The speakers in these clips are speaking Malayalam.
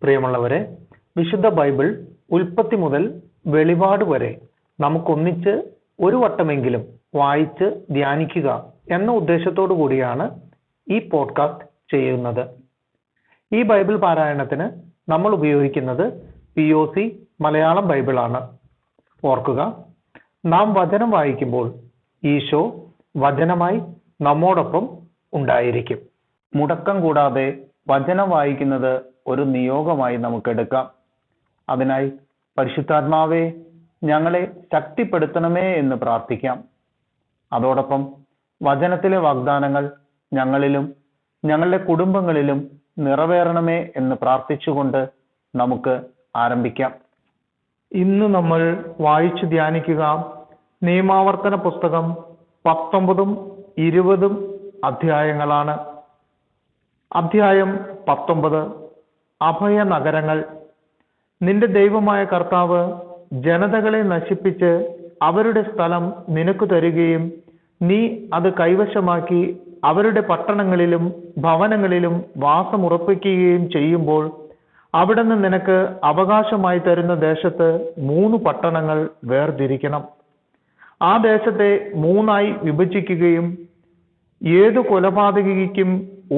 പ്രിയമുള്ളവരെ, വിശുദ്ധ ബൈബിൾ ഉൽപ്പത്തി മുതൽ വെളിപാട് വരെ നമുക്കൊന്നിച്ച് ഒരു വട്ടമെങ്കിലും വായിച്ച് ധ്യാനിക്കുക എന്ന ഉദ്ദേശത്തോടു കൂടിയാണ് ഈ പോഡ്കാസ്റ്റ് ചെയ്യുന്നത്. ഈ ബൈബിൾ പാരായണത്തിന് നമ്മൾ ഉപയോഗിക്കുന്നത് POC മലയാളം ബൈബിളാണ്. ഓർക്കുക, നാം വചനം വായിക്കുമ്പോൾ ഈശോ വചനമായി നമ്മോടൊപ്പം ഉണ്ടായിരിക്കും. മുടക്കം കൂടാതെ വചനം വായിക്കുന്നത് ഒരു നിയോഗമായി നമുക്കെടുക്കാം. അതിനായി പരിശുദ്ധാത്മാവേ, ഞങ്ങളെ ശക്തിപ്പെടുത്തണമേ എന്ന് പ്രാർത്ഥിക്കാം. അതോടൊപ്പം വചനത്തിലെ വാഗ്ദാനങ്ങൾ ഞങ്ങളിലും ഞങ്ങളുടെ കുടുംബങ്ങളിലും നിറവേറണമേ എന്ന് പ്രാർത്ഥിച്ചുകൊണ്ട് നമുക്ക് ആരംഭിക്കാം. ഇന്ന് നമ്മൾ വായിച്ചു ധ്യാനിക്കുക നിയമാവർത്തന പുസ്തകം 19ഉം 20ഉം അധ്യായങ്ങളാണ്. അധ്യായം 19, അഭയ നഗരങ്ങൾ. നിന്റെ ദൈവമായ കർത്താവ് ജനതകളെ നശിപ്പിച്ച് അവരുടെ സ്ഥലം നിനക്ക് തരികയും നീ അത് കൈവശമാക്കി അവരുടെ പട്ടണങ്ങളിലും ഭവനങ്ങളിലും വാസമുറപ്പിക്കുകയും ചെയ്യുമ്പോൾ അവിടുന്ന് നിനക്ക് അവകാശമായി തരുന്ന ദേശത്ത് 3 പട്ടണങ്ങൾ വേർതിരിക്കണം. ആ ദേശത്തെ 3ആയി വിഭജിക്കുകയും ഏതു കൊലപാതകിക്കും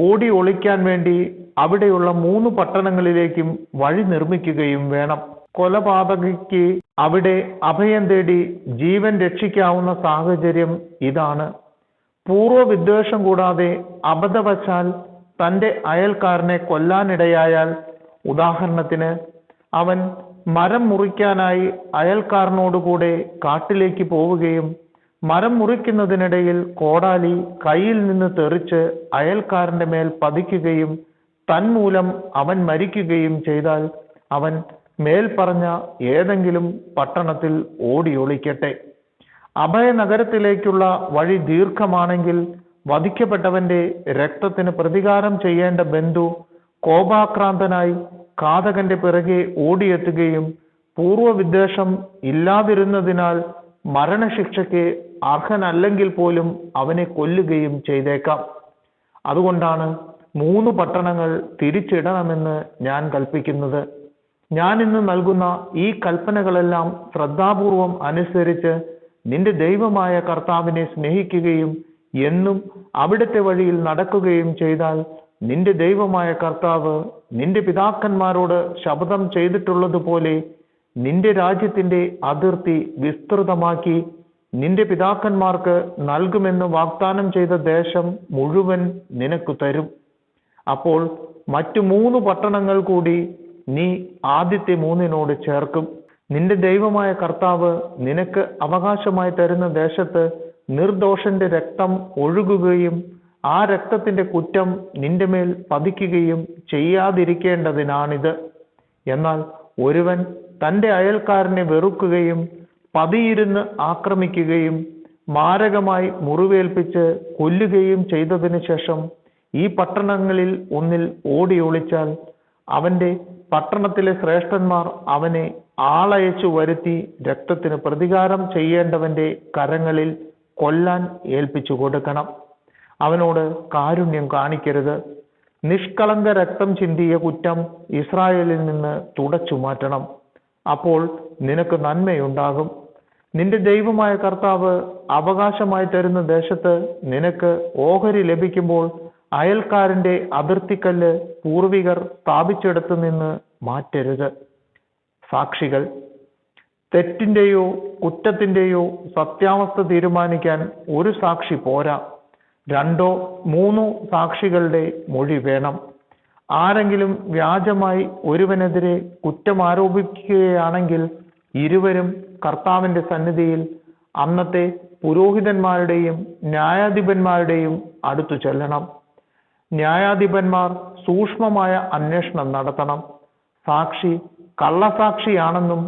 ഓടി ഒളിക്കാൻ വേണ്ടി അവിടെയുള്ള 3 പട്ടണങ്ങളിലേക്കും വഴി നിർമ്മിക്കുകയും വേണം. കൊലപാതകിക്ക് അവിടെ അഭയം തേടി ജീവൻ രക്ഷിക്കാവുന്ന സാഹചര്യം ഇതാണ്. പൂർവ്വവിദ്വേഷം കൂടാതെ അബദ്ധവശാൽ തൻ്റെ അയൽക്കാരനെ കൊല്ലാനിടയായാൽ, ഉദാഹരണത്തിന് അവൻ മരം മുറിക്കാനായി അയൽക്കാരനോടുകൂടെ കാട്ടിലേക്ക് പോവുകയും മരം മുറിക്കുന്നതിനിടയിൽ കോടാലി കയ്യിൽ നിന്ന് തെറിച്ച് അയൽക്കാരന്റെ മേൽ പതിക്കുകയും തന്മൂലം അവൻ മരിക്കുകയും ചെയ്താൽ അവൻ മേൽപ്പറഞ്ഞ ഏതെങ്കിലും പട്ടണത്തിൽ ഓടി ഒളിക്കട്ടെ. അഭയനഗരത്തിലേക്കുള്ള വഴി ദീർഘമാണെങ്കിൽ വധിക്കപ്പെട്ടവന്റെ രക്തത്തിന് പ്രതികാരം ചെയ്യേണ്ട ബന്ധു കോപാക്രാന്തനായി ഘാതകന്റെ പിറകെ ഓടിയെത്തുകയും പൂർവ്വവിദ്വേഷം ഇല്ലാതിരുന്നതിനാൽ മരണശിക്ഷയ്ക്ക് അർഹനല്ലെങ്കിൽ പോലും അവനെ കൊല്ലുകയും ചെയ്തേക്കാം. അതുകൊണ്ടാണ് 3 പട്ടണങ്ങൾ തിരിച്ചിടണമെന്ന് ഞാൻ കൽപ്പിക്കുന്നത്. ഞാൻ ഇന്ന് നൽകുന്ന ഈ കൽപ്പനകളെല്ലാം ശ്രദ്ധാപൂർവം അനുസരിച്ച് നിന്റെ ദൈവമായ കർത്താവിനെ സ്നേഹിക്കുകയും എന്നും അവിടുത്തെ വഴിയിൽ നടക്കുകയും ചെയ്താൽ നിന്റെ ദൈവമായ കർത്താവ് നിന്റെ പിതാക്കന്മാരോട് ശപഥം ചെയ്തിട്ടുള്ളതുപോലെ നിന്റെ രാജ്യത്തിന്റെ അതിർത്തി വിസ്തൃതമാക്കി നിന്റെ പിതാക്കന്മാർക്ക് നൽകുമെന്ന് വാഗ്ദാനം ചെയ്ത ദേശം മുഴുവൻ നിനക്ക് തരും. അപ്പോൾ മറ്റു 3 പട്ടണങ്ങൾ കൂടി നീ ആദ്യത്തെ 3നോട് ചേർക്കും. നിന്റെ ദൈവമായ കർത്താവ് നിനക്ക് അവകാശമായി തരുന്ന ദേശത്ത് നിർദോഷന്റെ രക്തം ഒഴുകുകയും ആ രക്തത്തിന്റെ കുറ്റം നിന്റെ മേൽ പതിക്കുകയും ചെയ്യാതിരിക്കേണ്ടതിനാണിത്. എന്നാൽ ഒരുവൻ തൻ്റെ അയൽക്കാരനെ വെറുക്കുകയും പതിയിരുന്ന് ആക്രമിക്കുകയും മാരകമായി മുറിവേൽപ്പിച്ച് കൊല്ലുകയും ചെയ്തതിനു ശേഷം ഈ പട്ടണങ്ങളിൽ ഒന്നിൽ ഓടി ഒളിച്ചാൽ അവന്റെ പട്ടണത്തിലെ ശ്രേഷ്ഠന്മാർ അവനെ ആളയച്ചു വരുത്തി രക്തത്തിന് പ്രതികാരം ചെയ്യേണ്ടവന്റെ കരങ്ങളിൽ കൊല്ലാൻ ഏൽപ്പിച്ചു കൊടുക്കണം. അവനോട് കാരുണ്യം കാണിക്കരുത്. നിഷ്കളങ്ക രക്തം ചിന്തിയ കുറ്റം ഇസ്രായേലിൽ നിന്ന് തുടച്ചു മാറ്റണം. അപ്പോൾ നിനക്ക് നന്മയുണ്ടാകും. നിന്റെ ദൈവമായ കർത്താവ് അവകാശമായി തരുന്ന ദേശത്ത് നിനക്ക് ഓഹരി ലഭിക്കുമ്പോൾ അയൽക്കാരന്റെ അതിർത്തിക്കല്ല് പൂർവികർ സ്ഥാപിച്ചെടുത്തു നിന്ന് മാറ്റരുത്. സാക്ഷികൾ. തെറ്റിന്റെയോ കുറ്റത്തിന്റെയോ സത്യാവസ്ഥ തീരുമാനിക്കാൻ ഒരു സാക്ഷി പോരാ, 2 or 3 സാക്ഷികളുടെ മൊഴി വേണം. ആരെങ്കിലും വ്യാജമായി ഒരുവനെതിരെ കുറ്റം ആരോപിക്കുകയാണെങ്കിൽ ഇരുവരും കർത്താവിന്റെ സന്നിധിയിൽ അന്നത്തെ പുരോഹിതന്മാരുടെയും ന്യായാധിപന്മാരുടെയും അടുത്തു ചെല്ലണം. ന്യായാധിപന്മാർ സൂക്ഷ്മമായ അന്വേഷണം നടത്തണം. സാക്ഷി കള്ളസാക്ഷിയാണെന്നും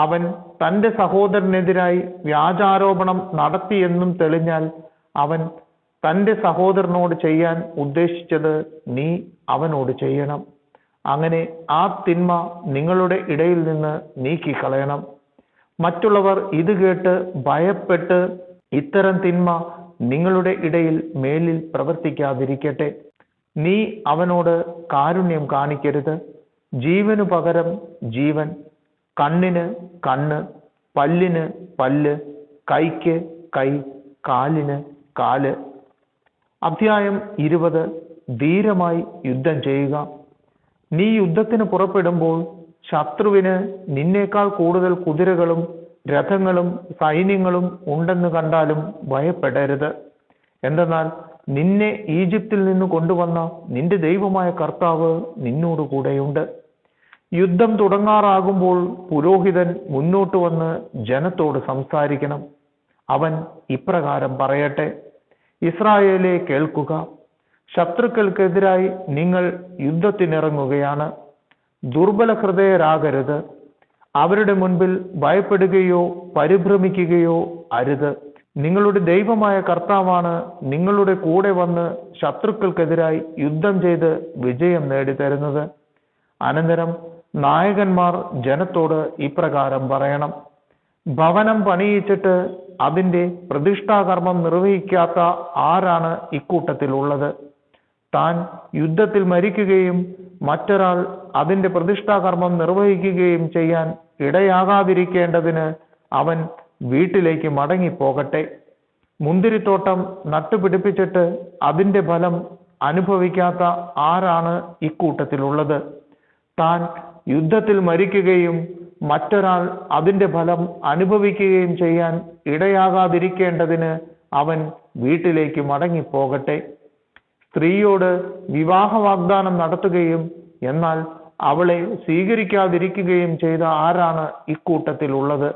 അവൻ തൻ്റെ സഹോദരനെതിരായി വ്യാജാരോപണം നടത്തിയെന്നും തെളിഞ്ഞാൽ അവൻ തൻ്റെ സഹോദരനോട് ചെയ്യാൻ ഉദ്ദേശിച്ചത് നീ അവനോട് ചെയ്യണം. അങ്ങനെ ആ തിന്മ നിങ്ങളുടെ ഇടയിൽ നിന്ന് നീക്കിക്കളയണം. മറ്റുള്ളവർ ഇത് കേട്ട് ഭയപ്പെട്ട് ഇത്തരം തിന്മ നിങ്ങളുടെ ഇടയിൽ മേലിൽ പ്രവർത്തിക്കാതിരിക്കട്ടെ. നീ അവനോട് കാരുണ്യം കാണിക്കരുത്. ജീവനു പകരം ജീവൻ, കണ്ണിന് കണ്ണ്, പല്ലിന് പല്ല്, കൈക്ക് കൈ, കാലിന് കാല്. അധ്യായം 20. ധീരമായി യുദ്ധം ചെയ്യുക. നീ യുദ്ധത്തിന് പുറപ്പെടുമ്പോൾ ശത്രുവിന് നിന്നേക്കാൾ കൂടുതൽ കുതിരകളും രഥങ്ങളും സൈന്യങ്ങളും ഉണ്ടെന്ന് കണ്ടാലും ഭയപ്പെടരുത്. എന്തെന്നാൽ നിന്നെ ഈജിപ്തിൽ നിന്ന് കൊണ്ടുവന്ന നിന്റെ ദൈവമായ കർത്താവ് നിന്നോട് കൂടെയുണ്ട്. യുദ്ധം തുടങ്ങാറാകുമ്പോൾ പുരോഹിതൻ മുന്നോട്ട് വന്ന് ജനത്തോട് സംസാരിക്കണം. അവൻ ഇപ്രകാരം പറയട്ടെ: ഇസ്രായേലേ, കേൾക്കുക. ശത്രുക്കൾക്കെതിരായി നിങ്ങൾ യുദ്ധത്തിനിറങ്ങുകയാണ്. ദുർബല ഹൃദയരാകരുത്. അവരുടെ മുൻപിൽ ഭയപ്പെടുകയോ പരിഭ്രമിക്കുകയോ അരുത്. നിങ്ങളുടെ ദൈവമായ കർത്താവാണ് നിങ്ങളുടെ കൂടെ വന്ന് ശത്രുക്കൾക്കെതിരായി യുദ്ധം ചെയ്ത് വിജയം നേടിത്തരുന്നത്. അനന്തരം നായകന്മാർ ജനത്തോട് ഇപ്രകാരം പറയണം: ഭവനം പണിയിച്ചിട്ട് അതിൻ്റെ പ്രതിഷ്ഠാകർമ്മം നിർവഹിക്കാത്ത ആരാണ് ഇക്കൂട്ടത്തിലുള്ളത്? താൻ യുദ്ധത്തിൽ മരിക്കുകയും മറ്റൊരാൾ അതിൻ്റെ പ്രതിഷ്ഠാകർമ്മം നിർവഹിക്കുകയും ചെയ്യാൻ ഇടയാകാതിരിക്കേണ്ടതിന് അവൻ വീട്ടിലേക്ക് മടങ്ങിപ്പോകട്ടെ. മുന്തിരിത്തോട്ടം നട്ടുപിടിപ്പിച്ചിട്ട് അതിൻ്റെ ഫലം അനുഭവിക്കാത്ത ആരാണ് ഇക്കൂട്ടത്തിലുള്ളത്? താൻ യുദ്ധത്തിൽ മരിക്കുകയും മറ്റൊരാൾ അതിൻ്റെ ഫലം അനുഭവിക്കുകയും ചെയ്യാൻ ഇടയാകാതിരിക്കേണ്ടതിന് അവൻ വീട്ടിലേക്ക് മടങ്ങിപ്പോകട്ടെ. സ്ത്രീയോട് വിവാഹ വാഗ്ദാനം നടത്തുകയും എന്നാൽ അവളെ സ്വീകരിക്കാതിരിക്കുകയും ചെയ്ത ആരാണ് ഇക്കൂട്ടത്തിലുള്ളത്?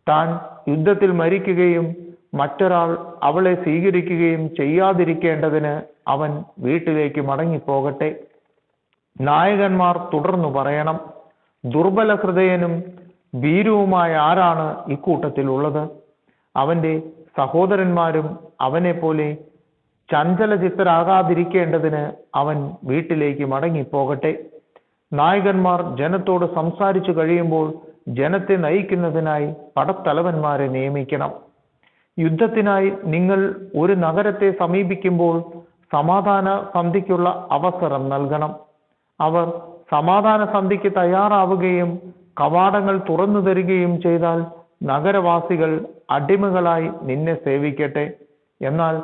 താൻ യുദ്ധത്തിൽ മരിക്കുകയും മറ്റൊരാൾ അവളെ സ്വീകരിക്കുകയും ചെയ്യാതിരിക്കേണ്ടതിന് അവൻ വീട്ടിലേക്ക് മടങ്ങിപ്പോകട്ടെ. നായകന്മാർ തുടർന്നു പറയണം: ദുർബല ഹൃദയനും ഭീരുവുമായ ആരാണ് ഇക്കൂട്ടത്തിലുള്ളത്? അവൻ്റെ സഹോദരന്മാരും അവനെ പോലെ ചഞ്ചലചിത്തരാകാതിരിക്കേണ്ടതിന് അവൻ വീട്ടിലേക്ക് മടങ്ങിപ്പോകട്ടെ. നായകന്മാർ ജനത്തോട് സംസാരിച്ചു കഴിയുമ്പോൾ ജനത്തെ നയിക്കുന്നതിനായി പടത്തലവന്മാരെ നിയമിക്കണം. യുദ്ധത്തിനായി നിങ്ങൾ ഒരു നഗരത്തെ സമീപിക്കുമ്പോൾ സമാധാന സന്ധിക്കുള്ള അവസരം നൽകണം. അവർ സമാധാന സന്ധിക്ക് തയ്യാറാവുകയും കവാടങ്ങൾ തുറന്നു തരികയും ചെയ്താൽ നഗരവാസികൾ അടിമകളായി നിന്നെ സേവിക്കട്ടെ. എന്നാൽ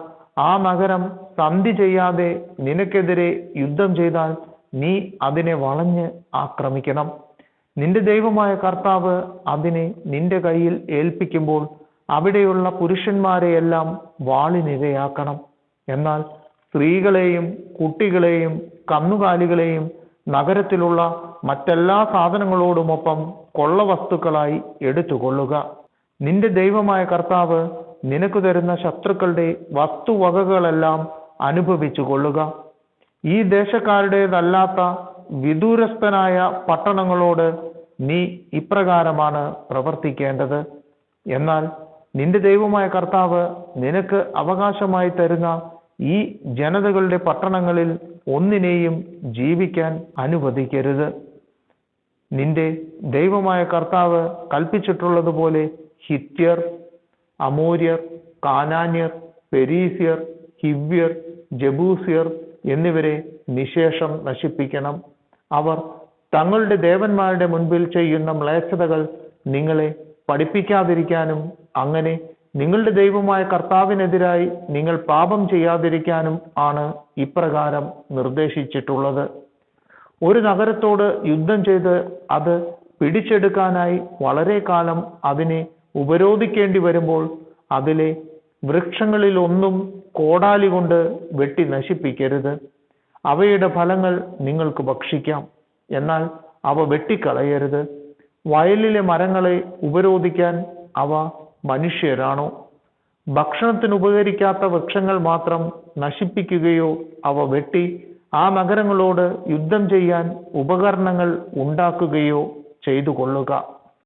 ആ നഗരം സന്ധി ചെയ്യാതെ നിനക്കെതിരെ യുദ്ധം ചെയ്താൽ നീ അതിനെ വളഞ്ഞ് ആക്രമിക്കണം. നിന്റെ ദൈവമായ കർത്താവ് അതിനെ നിന്റെ കയ്യിൽ ഏൽപ്പിക്കുമ്പോൾ അവിടെയുള്ള പുരുഷന്മാരെയെല്ലാം വാളിനിരയാക്കണം. എന്നാൽ സ്ത്രീകളെയും കുട്ടികളെയും കന്നുകാലികളെയും നഗരത്തിലുള്ള മറ്റെല്ലാ സാധനങ്ങളോടുമൊപ്പം കൊള്ളവസ്തുക്കളായി എടുത്തുകൊള്ളുക. നിന്റെ ദൈവമായ കർത്താവ് നിനക്ക് തരുന്ന ശത്രുക്കളുടെ വസ്തുവകകളെല്ലാം അനുഭവിച്ചു കൊള്ളുക. ഈ ദേശക്കാരുടേതല്ലാത്ത വിദൂരസ്ഥനായ പട്ടണങ്ങളോട് നീ ഇപ്രകാരമാണ് പ്രവർത്തിക്കേണ്ടത്. എന്നാൽ നിന്റെ ദൈവമായ കർത്താവ് നിനക്ക് അവകാശമായി തരുന്ന ഈ ജനതകളുടെ പട്ടണങ്ങളിൽ ഒന്നിനെയും ജീവിക്കാൻ അനുവദിക്കരുത്. നിന്റെ ദൈവമായ കർത്താവ് കൽപ്പിച്ചിട്ടുള്ളതുപോലെ ഹിത്യർ, അമോര്യർ, കാനാന്യർ, പെരീസ്യർ, ഹിവ്യർ, ജബൂസ്യർ എന്നിവരെ നിശേഷം നശിപ്പിക്കണം. അവർ തങ്ങളുടെ ദേവന്മാരുടെ മുൻപിൽ ചെയ്യുന്ന മ്ലേച്ഛതകൾ നിങ്ങളെ പഠിപ്പിക്കാതിരിക്കാനും അങ്ങനെ നിങ്ങളുടെ ദൈവമായ കർത്താവിനെതിരായി നിങ്ങൾ പാപം ചെയ്യാതിരിക്കാനും ആണ് ഇപ്രകാരം നിർദ്ദേശിച്ചിട്ടുള്ളത്. ഒരു നഗരത്തോട് യുദ്ധം ചെയ്ത് അത് പിടിച്ചെടുക്കാനായി വളരെ കാലം അതിനെ ഉപരോധിക്കേണ്ടി വരുമ്പോൾ അതിലെ വൃക്ഷങ്ങളിലൊന്നും കോടാലി കൊണ്ട് വെട്ടി നശിപ്പിക്കരുത്. അവയുടെ ഫലങ്ങൾ നിങ്ങൾക്ക് ഭക്ഷിക്കാം, എന്നാൽ അവ വെട്ടിക്കളയരുത്. വയലിലെ മരങ്ങളെ ഉപരോധിക്കാൻ അവ മനുഷ്യരാണോ? ഭക്ഷണത്തിന് ഉപകരിക്കാത്ത വൃക്ഷങ്ങൾ മാത്രം നശിപ്പിക്കുകയോ അവ വെട്ടി ആ നഗരങ്ങളോട് യുദ്ധം ചെയ്യാൻ ഉപകരണങ്ങൾ ഉണ്ടാക്കുകയോ ചെയ്തു കൊള്ളുക.